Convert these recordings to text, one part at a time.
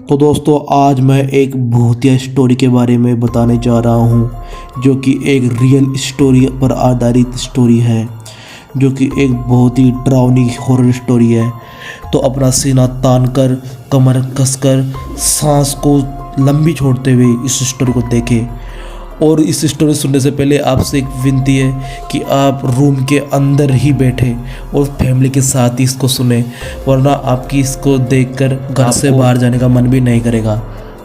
तो दोस्तों आज मैं एक भूतिया स्टोरी के बारे में बताने जा रहा हूँ, जो कि एक रियल स्टोरी पर आधारित स्टोरी है, जो कि एक बहुत ही डरावनी हॉरर स्टोरी है। तो अपना सीना तान कर, कमर कसकर, सांस को लंबी छोड़ते हुए इस स्टोरी को देखें। और इस स्टोरी सुनने से पहले आपसे एक विनती है कि आप रूम के अंदर ही बैठे और फैमिली के साथ ही इसको सुने, वरना आपकी इसको देखकर घर से बाहर जाने का मन भी नहीं करेगा।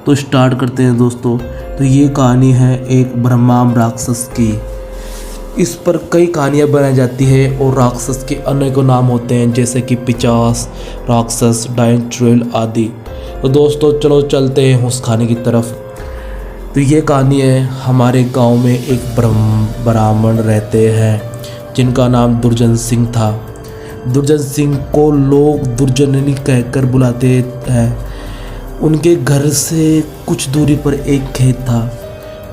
तो स्टार्ट करते हैं दोस्तों। तो ये कहानी है एक ब्रह्मांड राक्षस की। इस पर कई कहानियाँ बनाई जाती है और राक्षस के अनेकों नाम होते हैं, जैसे कि पिचास, राक्षस, डाइन चुड़ैल आदि। तो दोस्तों चलो चलते हैं उस कहानी की तरफ। तो ये कहानी है, हमारे गांव में एक ब्राह्मण रहते हैं जिनका नाम दुर्जन सिंह था। दुर्जन सिंह को लोग दुर्जननी कहकर बुलाते हैं। उनके घर से कुछ दूरी पर एक खेत था।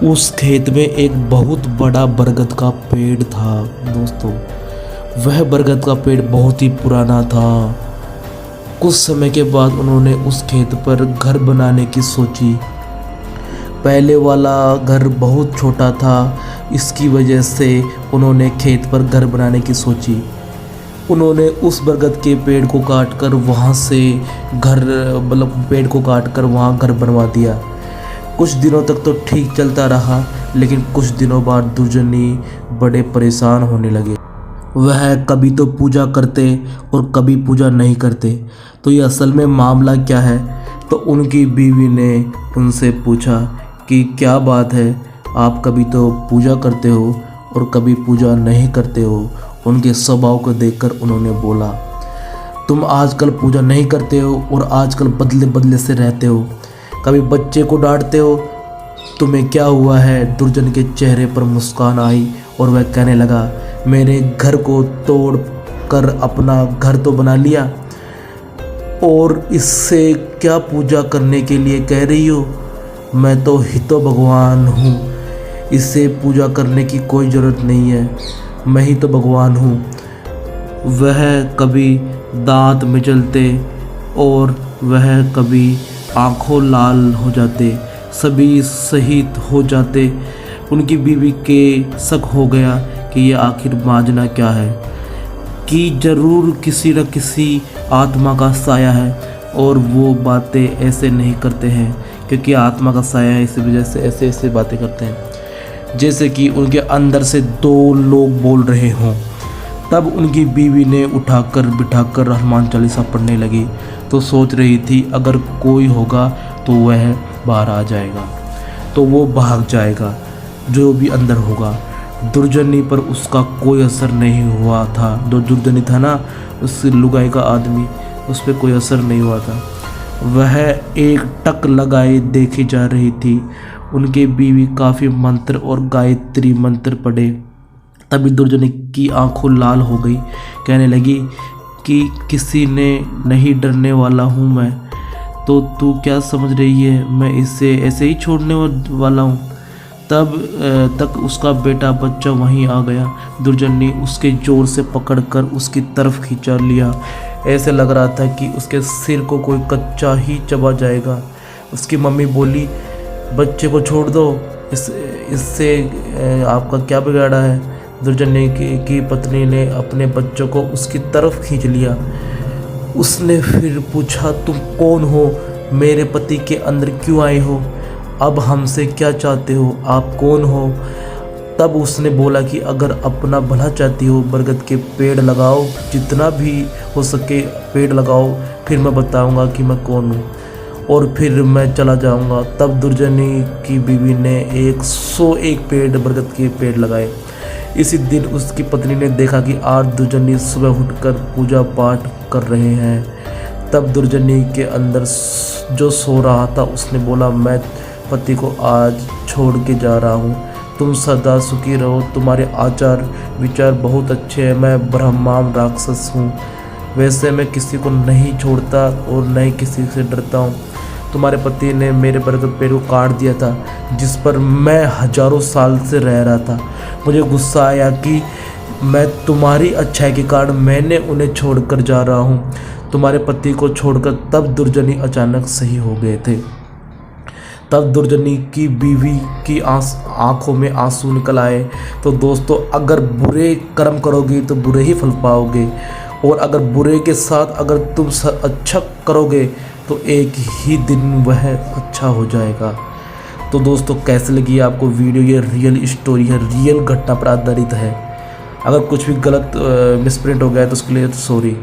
उस खेत में एक बहुत बड़ा बरगद का पेड़ था दोस्तों। वह बरगद का पेड़ बहुत ही पुराना था। कुछ समय के बाद उन्होंने उस खेत पर घर बनाने की सोची। पहले वाला घर बहुत छोटा था, इसकी वजह से उन्होंने खेत पर घर बनाने की सोची। उन्होंने उस बरगद के पेड़ को काट कर वहाँ से घर पेड़ को काट कर वहाँ घर बनवा दिया। कुछ दिनों तक तो ठीक चलता रहा, लेकिन कुछ दिनों बाद दुर्जनी बड़े परेशान होने लगे। वह कभी तो पूजा करते और कभी पूजा नहीं करते। तो ये असल में मामला क्या है? तो उनकी बीवी ने उनसे पूछा कि क्या बात है, आप कभी तो पूजा करते हो और कभी पूजा नहीं करते हो। उनके स्वभाव को देखकर उन्होंने बोला, तुम आजकल पूजा नहीं करते हो और आजकल बदले बदले से रहते हो, कभी बच्चे को डांटते हो, तुम्हें क्या हुआ है? दुर्जन के चेहरे पर मुस्कान आई और वह कहने लगा, मेरे घर को तोड़ कर अपना घर तो बना लिया और इससे क्या पूजा करने के लिए कह रही हो? मैं तो हितो भगवान हूँ, इससे पूजा करने की कोई ज़रूरत नहीं है, मैं ही तो भगवान हूँ। वह कभी दांत मिचलते और वह कभी आँखों लाल हो जाते, सभी शहीद हो जाते। उनकी बीवी के शक हो गया कि ये आखिर माजना क्या है, कि ज़रूर किसी न किसी आत्मा का साया है और वो बातें ऐसे नहीं करते हैं क्योंकि आत्मा का साया है, इसी वजह से ऐसे ऐसे बातें करते हैं जैसे कि उनके अंदर से दो लोग बोल रहे हों। तब उनकी बीवी ने उठाकर बिठाकर हनुमान चालीसा पढ़ने लगी। तो सोच रही थी अगर कोई होगा तो वह बाहर आ जाएगा, तो वो भाग जाएगा जो भी अंदर होगा। दुर्जनी पर उसका कोई असर नहीं हुआ था। जो दुर्जनी था ना, उस लुगाई का आदमी, उस पर कोई असर नहीं हुआ था। वह एक टक लगाए देखी जा रही थी। उनके बीवी काफ़ी मंत्र और गायत्री मंत्र पढ़े। तभी दुर्जनी की आंखों लाल हो गई, कहने लगी कि किसी ने नहीं डरने वाला हूँ मैं, तो तू क्या समझ रही है मैं इसे ऐसे ही छोड़ने वाला हूँ? तब तक उसका बेटा बच्चा वहीं आ गया। दुर्जन ने उसके जोर से पकड़कर उसकी तरफ खींचा लिया। ऐसे लग रहा था कि उसके सिर को कोई कच्चा ही चबा जाएगा। उसकी मम्मी बोली, बच्चे को छोड़ दो, इससे आपका क्या बिगाड़ा है? दुर्जन की पत्नी ने अपने बच्चों को उसकी तरफ खींच लिया। उसने फिर पूछा, तुम कौन हो? मेरे पति के अंदर क्यों आए हो? अब हमसे क्या चाहते हो? आप कौन हो? तब उसने बोला कि अगर अपना भला चाहती हो बरगद के पेड़ लगाओ, जितना भी हो सके पेड़ लगाओ, फिर मैं बताऊंगा कि मैं कौन हूँ और फिर मैं चला जाऊंगा। तब दुर्जनी की बीवी ने 101 पेड़ बरगद के पेड़ लगाए। इसी दिन उसकी पत्नी ने देखा कि आज दुर्जनी सुबह उठकर पूजा पाठ कर रहे हैं। तब दुर्जनी के अंदर जो सो रहा था उसने बोला, मैं पति को आज छोड़ के जा रहा हूँ, तुम सदा सुखी रहो, तुम्हारे आचार विचार बहुत अच्छे हैं, मैं ब्रह्मांड राक्षस हूँ, वैसे मैं किसी को नहीं छोड़ता और न ही किसी से डरता हूँ। तुम्हारे पति ने मेरे बरगद पेड़ को काट दिया था जिस पर मैं हजारों साल से रह रहा था। मुझे गुस्सा आया कि मैं तुम्हारी अच्छाई के कारण मैंने उन्हें छोड़कर जा रहा हूँ। तुम्हारे पति को छोड़कर तब दुर्जनी अचानक सही हो गए थे। तब दुर्जनी की बीवी की आंखों में आंसू निकल आए। तो दोस्तों, अगर बुरे कर्म करोगे तो बुरे ही फल पाओगे, और अगर बुरे के साथ अगर तुम अच्छा करोगे तो एक ही दिन वह अच्छा हो जाएगा। तो दोस्तों, कैसे लगी आपको वीडियो? ये रियल स्टोरी है, रियल घटना पर आधारित है। अगर कुछ भी गलत मिसप्रिंट हो गया है तो उसके लिए सॉरी।